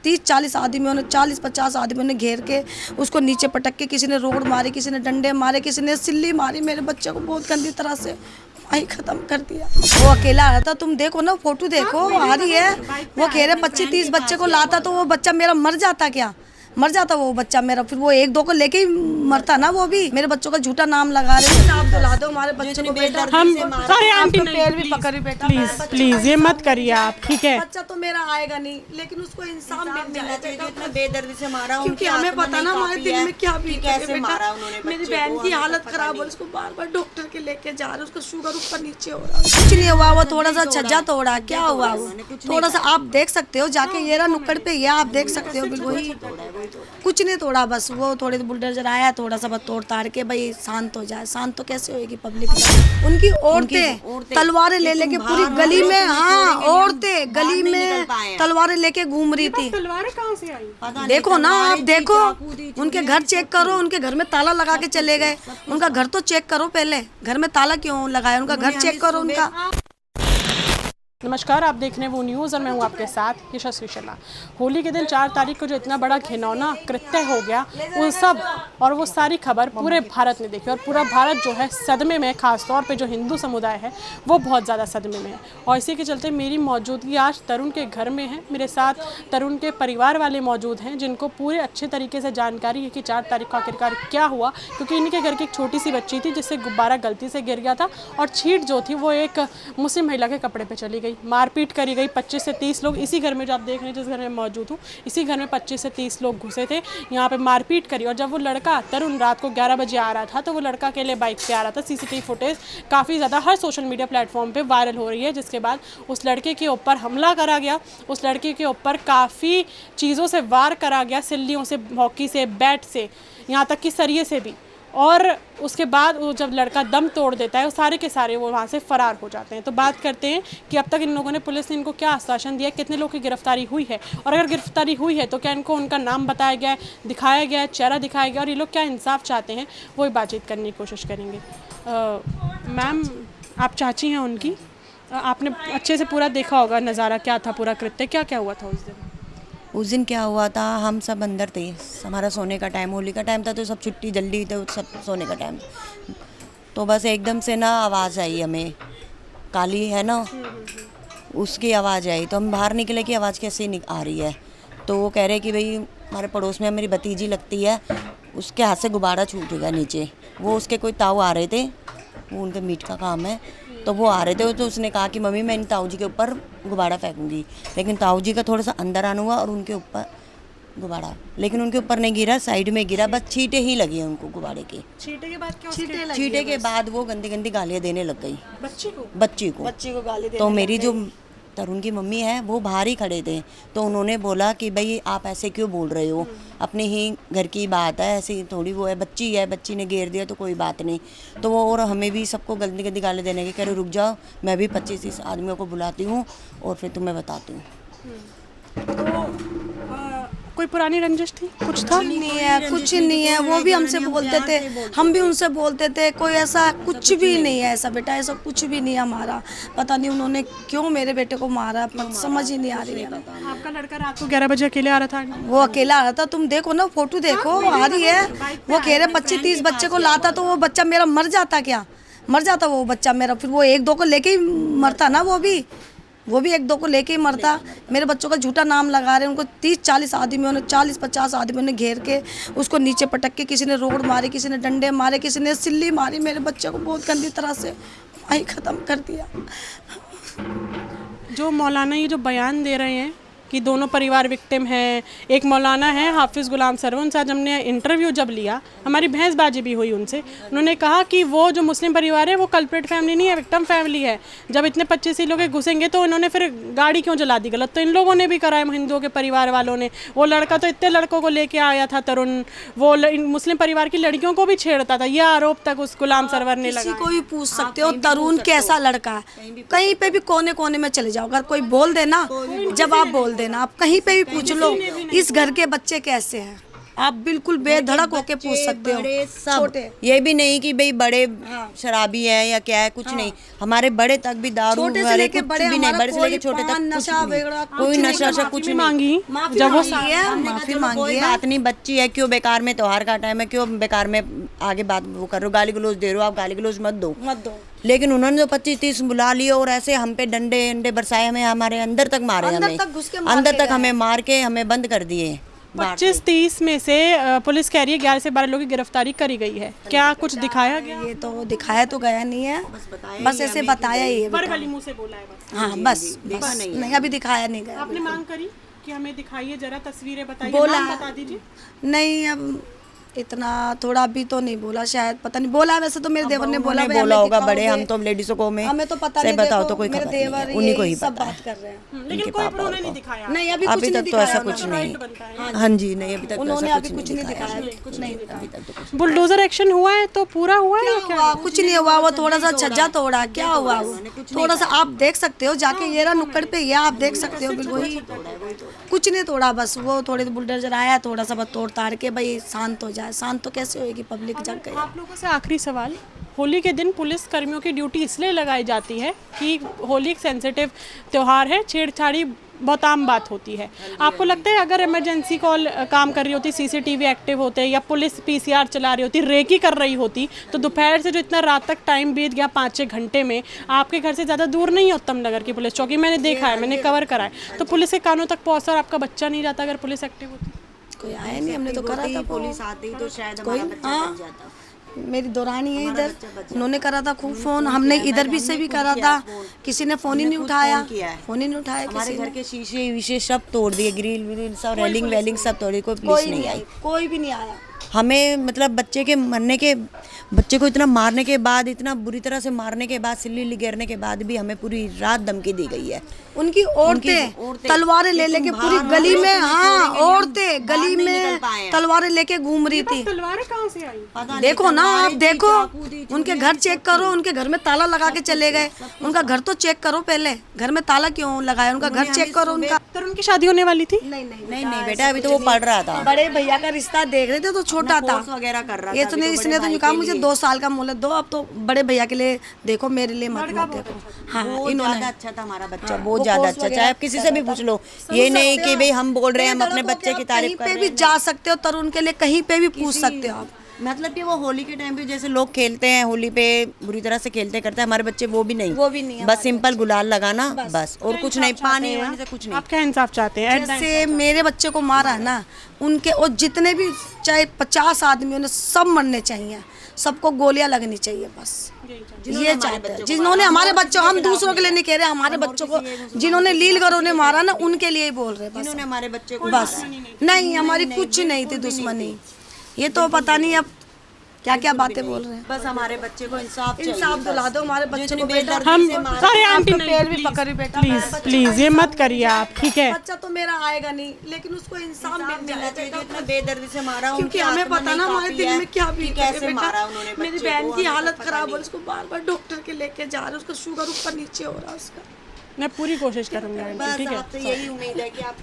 30-40 आदमियों ने 40-50 आदमियों ने घेर के उसको नीचे पटक के, किसी ने रोड मारी, किसी ने डंडे मारे, किसी ने सिल्ली मारी, मेरे बच्चे को बहुत गंदी तरह से वहीं ख़त्म कर दिया। वो अकेला आ रहा था, तुम देखो ना, फोटो देखो, आ रही है। वो कह रहे 25-30 बच्चे को लाता तो वो बच्चा मेरा मर जाता, क्या मर जाता वो बच्चा मेरा, फिर वो 1-2 को लेके ही मरता ना। वो भी मेरे बच्चों का झूठा नाम लगा रहे हैं। आप दिला दो हमारे बच्चों को बेटा, हम अरे आंटी पैर भी पकड़ बेटा, प्लीज ये मत करिए आप, ठीक है। बच्चा तो मेरा आएगा नहीं, लेकिन उसको इंसान मिलना चाहिए। बेदर्दी से मारा, क्योंकि हमें पता ना हमारे दिल में क्या भी कैसे मारा उन्होंने। मेरी बहन की हालत खराब हो, उसको बार-बार डॉक्टर के लेके जा रहे, उसका शुगर ऊपर नीचे हो रहा है। कुछ नहीं हुआ, वो थोड़ा सा छज्जा तोड़ा, क्या हुआ वो थोड़ा सा, आप देख सकते हो जाके, ये रहा नुक्कड़ पे, ये आप देख सकते हो बिल्कुल। कुछ नहीं तोड़ा, बस वो थोड़े बुलडोजर आया थोड़ा सा, बस तोड़ ताड़ के भाई शांत हो जाए। शांत तो कैसे होएगी पब्लिक? उनकी औरतें तलवारें ले लेके पूरी गली में, हाँ औरतें गली में तलवारें लेके घूम रही थी। तलवारें कहाँ से आई? देखो ना, आप देखो, उनके घर चेक करो, उनके घर में ताला लगा के चले गए। उनका घर तो चेक करो पहले, घर में ताला क्यों लगाया, उनका घर चेक करो उनका। नमस्कार, आप देख रहे हैं वो न्यूज़ और मैं हूँ आपके साथ यशस्वी शर्मा। होली के दिन 4 तारीख को जो इतना बड़ा घिनौना कृत्य हो गया, वो सब और वो सारी खबर पूरे भारत ने देखी और पूरा भारत जो है सदमे में, खासतौर पे जो हिंदू समुदाय है वो बहुत ज़्यादा सदमे में है। और इसी के चलते मेरी मौजूदगी आज तरुण के घर में है। मेरे साथ तरुण के परिवार वाले मौजूद हैं, जिनको पूरे अच्छे तरीके से जानकारी है कि 4 तारीख को आखिरकार क्या हुआ, क्योंकि इनके घर की एक छोटी सी बच्ची थी जिससे गुब्बारा गलती से गिर गया था और छींट जो थी वो एक मुस्लिम महिला के कपड़े पर चली गई। मारपीट करी गई। 25 से 30 लोग इसी घर में, जो आप देख रहे हैं जिस घर में मौजूद हूँ, इसी घर में 25 से 30 लोग घुसे थे, यहाँ पे मारपीट करी। और जब वो लड़का तरुण रात को 11 बजे आ रहा था, तो वो लड़का अकेले बाइक पे आ रहा था। सीसीटीवी फुटेज काफ़ी ज़्यादा हर सोशल मीडिया प्लेटफॉर्म पे वायरल हो रही है, जिसके बाद उस लड़के के ऊपर हमला करा गया। उस लड़के के ऊपर काफ़ी चीज़ों से वार करा गया, सिल्लियों से, हॉकी से, बैट से, यहाँ तक कि सरिये से भी। और उसके बाद वो जब लड़का दम तोड़ देता है, वो सारे के सारे वो वहाँ से फ़रार हो जाते हैं। तो बात करते हैं कि अब तक इन लोगों ने, पुलिस ने इनको क्या आश्वासन दिया, कितने लोगों की गिरफ्तारी हुई है, और अगर गिरफ्तारी हुई है तो क्या इनको उनका नाम बताया गया है, दिखाया गया है, चेहरा दिखाया गया, और ये लोग क्या इंसाफ चाहते हैं, वही बातचीत करने की कोशिश करेंगे। मैम, आप चाची हैं उनकी, आपने अच्छे से पूरा देखा होगा नज़ारा, क्या था पूरा कृत्य, क्या क्या हुआ था उस दिन? उस दिन क्या हुआ था, हम सब अंदर थे, हमारा सोने का टाइम, होली का टाइम था, तो सब छुट्टी जल्दी थे, सब सोने का टाइम। तो बस एकदम से ना आवाज़ आई, हमें काली है ना उसकी आवाज़ आई, तो हम बाहर निकले कि आवाज़ कैसे आ रही है। तो वो कह रहे कि भाई हमारे पड़ोस में मेरी भतीजी लगती है, उसके हाथ से गुब्बारा छूट गया नीचे। वो उसके कोई ताऊ आ रहे थे, वो उनके मीट का काम है, तो वो आ रहे थे। तो उसने कहा कि मम्मी मैं इन ताऊ जी के ऊपर गुब्बारा फेंकूंगी, लेकिन ताऊ जी का थोड़ा सा अंदर आना हुआ और उनके ऊपर गुब्बारा, लेकिन उनके ऊपर नहीं गिरा, साइड में गिरा, बस छींटे ही लगी हैं उनको गुब्बारे की। छींटे के बाद क्या? छींटे के बाद वो गंदी गंदी गालियाँ देने लग गई बच्ची को गाली तो मेरी जो तरुण की मम्मी है वो बाहर ही खड़े थे, तो उन्होंने बोला कि भाई आप ऐसे क्यों बोल रहे हो, अपने ही घर की बात है, ऐसी थोड़ी वो है, बच्ची ने घेर दिया तो कोई बात नहीं। तो वो और हमें भी सबको गंदी गंदी गाली देने की, कह रहे रुक जाओ, मैं भी 25-30 आदमियों को बुलाती हूँ और फिर तुम्हें बताती हूँ। कोई पुरानी रंजिश थी, कुछ था? नहीं है, कुछ नहीं है। वो भी हमसे बोलते थे, हम भी उनसे बोलते थे, कोई ऐसा कुछ भी नहीं है, ऐसा बेटा ऐसा कुछ भी नहीं है हमारा। पता नहीं उन्होंने क्यों मेरे बेटे को मारा, समझ ही नहीं आ रही है। आपका लड़का रात को 11 बजे अकेले आ रहा था? वो अकेला आ रहा था, तुम देखो ना, फोटो देखो, आ रही है। वो कह रहे 25-30 बच्चे को लाता तो वो बच्चा मेरा मर जाता, क्या मर जाता वो बच्चा मेरा, फिर वो 1-2 को लेके ही मरता ना। वो भी 1-2 को लेके ही मरता। मेरे बच्चों का झूठा नाम लगा रहे हैं। उनको 30-40 आदमियों ने, 40-50 आदमियों ने घेर के उसको नीचे पटक के, किसी ने रोड मारी, किसी ने डंडे मारे, किसी ने सिल्ली मारी, मेरे बच्चे को बहुत गंदी तरह से वहीं ख़त्म कर दिया। जो मौलाना ये जो बयान दे रहे हैं कि दोनों परिवार विक्टिम हैं, एक मौलाना है हाफिज़ गुलाम सरवर, उनसे आज हमने इंटरव्यू जब लिया, हमारी बहसबाजी भी हुई उनसे, उन्होंने कहा कि वो जो मुस्लिम परिवार है वो कल्प्रेट फैमिली नहीं है, विक्टिम फैमिली है। जब इतने 25 ही लोग घुसेंगे तो इन्होंने फिर गाड़ी क्यों जला दी गलत, तो इन लोगों ने भी करा है, हिंदुओं के परिवार वालों ने। वो लड़का तो इतने लड़कों को लेके आया था तरुण, वो मुस्लिम परिवार की लड़कियों को भी छेड़ता था, यह आरोप तक उस गुलाम सरवर ने लगाया। किसी को भी पूछ सकते हो तरुण कैसा लड़का है, कहीं पे भी कोने कोने में चले जाओ, अगर कोई बोल देना जब आप बोल देना, आप कहीं पे भी पूछ लो इस घर के बच्चे कैसे हैं, आप बिल्कुल बेधड़क होके पूछ सकते हो। बड़े सब, छोटे ये भी नहीं कि भाई बड़े शराबी हैं या क्या है, कुछ नहीं, हमारे बड़े तक भी दारू छोटे से वाले लेके कुछ बड़े, भी नहीं, हमारा बड़े से लेके कोई छोटे तक पान, कुछ नशा भी नहीं, वगैरह कोई कुछ नशा नहीं। कुछ भी नहीं मांगी माफी जब वो मांगी है, हमने कहा माफी चलो मांगी कोई है। बात नहीं, बच्ची है, क्यों बेकार में त्योहार का टाइम है, क्यों बेकार में आगे बात वो कर रहे हो, गाली गलौज दे रहे हो, आप गाली गलौज मत दो। लेकिन उन्होंने जो 25-30 बुला लिए और ऐसे हम पे डंडे अंडे बरसाए, हमें हमारे अंदर तक मारे, अंदर हमें तक घुस के मार अंदर के तक गए। हमें मार के हमें बंद कर दिए। 25-30 में से पुलिस कह रही है 11 से 12 लोगों की गिरफ्तारी करी गई है। क्या कुछ दिखाया गया? ये तो दिखाया तो गया नहीं है, बस ऐसे बताया ही है। वर्बली मुंह से बोला है बस। हाँ बस नहीं, अभी दिखाया नहीं गया। आपने मांग करी कि हमें दिखाइए जरा, तस्वीरें बताइए, बोला नाम बता दीजिए। नहीं, अब इतना थोड़ा भी तो नहीं बोला, शायद पता नहीं बोला, वैसे तो मेरे देवर ने बोला भाई बोला हमें होगा, बड़े दिखाओगे। हम तो लेडीजों को हमें तो पता से नहीं, बताओ देखो, तो कोई मेरे खबर नहीं देवर है, उन्हीं को ये ही सब पता बात कर रहे हैं। लेकिन कोई उन्होंने नहीं दिखाया। नहीं, अभी अभी कुछ नहीं तक तो ऐसा दिखाया कुछ उन्होंने। नहीं। हाँ जी, नहीं अभी तक तो उन्होंने ऐसा अभी कुछ नहीं दिखाया, कुछ नहीं दिखाया। अभी तक तो कुछ बुलडोजर एक्शन हुआ है तो पूरा हुआ है या क्या? हुआ कुछ नहीं हुआ, वो थोड़ा सा छज्जा तोड़ा, क्या हुआ वो थोड़ा सा, आप देख सकते हो जाके, ये रहा नुक्कड़ पे, ये आप देख सकते हो बिल्कुल, कुछ नहीं तोड़ा, बस वो थोड़े बुलडोजर आया, थोड़ा सा बस तोड़ ताड़ के भाई शांत हो जाए। शांत तो कैसे होगी, पब्लिक जग गई। आप लोगों से आखिरी सवाल, होली के दिन पुलिस कर्मियों की ड्यूटी इसलिए लगाई जाती है कि होली एक सेंसिटिव त्यौहार है, छेड़छाड़ी बहुत आम बात होती है। आपको लगता है अगर इमरजेंसी कॉल काम कर रही होती, सीसीटीवी एक्टिव होते या पुलिस पीसीआर चला रही होती, रेकी कर रही होती, तो दोपहर से जो इतना रात तक टाइम बीत गया 5-6 घंटे में, आपके घर से ज़्यादा दूर नहीं है उत्तम नगर की पुलिस चौकी, मैंने देखा है, मैंने कवर करा है, तो पुलिस के कानों तक पहुँचता और आपका बच्चा नहीं जाता अगर पुलिस एक्टिव होती? कोई आया नहीं, हमने तो करा था। पुलिस आती तो शायद कोई हमारा बच्चा बच हाँ, जाता। मेरी दौरानी है इधर, उन्होंने करा था खूब फोन, हमने इधर भी से भी करा था, किसी ने फोन ही नहीं उठाया, फोन ही नहीं उठाया हमारे किसी घर ने। के शीशे विशे सब तोड़ दिए, ग्रिल विल सब, रेलिंग वेलिंग सब तोड़ी, कोई पुलिस नहीं आई। कोई भी नहीं आया। हमें मतलब बच्चे को इतना मारने के बाद, इतना बुरी तरह से मारने के बाद, सिल्ली गिरने के बाद भी हमें पूरी रात धमकी दी गई है। उनकी औरतें तलवारें ले लेके पूरी गली में, हाँ औरतें गली में तलवारें लेके घूम रही थी। तलवारें कहाँ से आई? देखो ना, आप देखो उनके घर चेक करो, उनके घर में ताला लगा के चले गए, उनका घर तो चेक करो पहले, घर में ताला क्यों लगाया, उनका घर चेक करो उनका। तो उनकी शादी होने वाली थी? नहीं बेटा, अभी तो वो पढ़ रहा था, बड़े भैया का रिश्ता देख रहे थे तो छोटा था, वगैरह कर रहा ये तो नहीं, इसने तो कहा मुझे 2 साल का मोहलत दो, अब तो बड़े भैया के लिए देखो, मेरे लिए मत देखो। हाँ, इन्होंने अच्छा था हमारा बच्चा, बहुत ज्यादा अच्छा, चाहे आप किसी से भी पूछ लो, ये नहीं कि भाई हम बोल रहे हैं, हम अपने बच्चे की तारीफ कर रहे हैं। कहीं पे भी जा सकते हो, तरुण के लिए कहीं पे भी पूछ सकते हो आप। मतलब कि वो होली के टाइम पे जैसे लोग खेलते हैं, होली पे बुरी तरह से खेलते करते हैं, हमारे बच्चे वो भी नहीं, बस सिंपल गुलाल लगाना बस, और कुछ नहीं, पानी वानी से कुछ नहीं। आप क्या इंसाफ चाहते हैं? जैसे मेरे बच्चे को मारा है ना, उनके और जितने भी चाहे 50 आदमी उन्हें सब मरने चाहिए, सबको गोलियां लगनी चाहिए, बस ये चाहते हैं। जिन्होंने हमारे बच्चों, हम दूसरों के लिए नहीं कह रहे, हमारे बच्चों को जिन्होंने लील करो ने मारा ना, उनके लिए ही बोल रहे, बस हमारे बच्चे को बस नहीं, हमारी कुछ नहीं थी दुश्मनी, ये तो पता नहीं अब क्या क्या बातें बोल रहे हैं। बस हमारे बच्चे को इंसाफ दिला दो, हमारे बच्चे को बेटा, हम अरे आंटी पैर भी पकड़ी बेटा, प्लीज ये मत करिए आप, ठीक है? बच्चा तो मेरा आएगा नहीं, लेकिन उसको इंसाफ मिलना चाहिए। इतना बेदर्दी से मारा, क्योंकि हमें पता ना हमारे दिल में क्या बीत रही है, कैसे मारा उन्होंने मेरी बहन की हालत खराब हो, उसको बार बार डॉक्टर के लेके जा रहे, उसका शुगर ऊपर नीचे हो रहा है उसका। मैं पूरी कोशिश करूंगी आंटी, ठीक है? यही उम्मीद है कि आप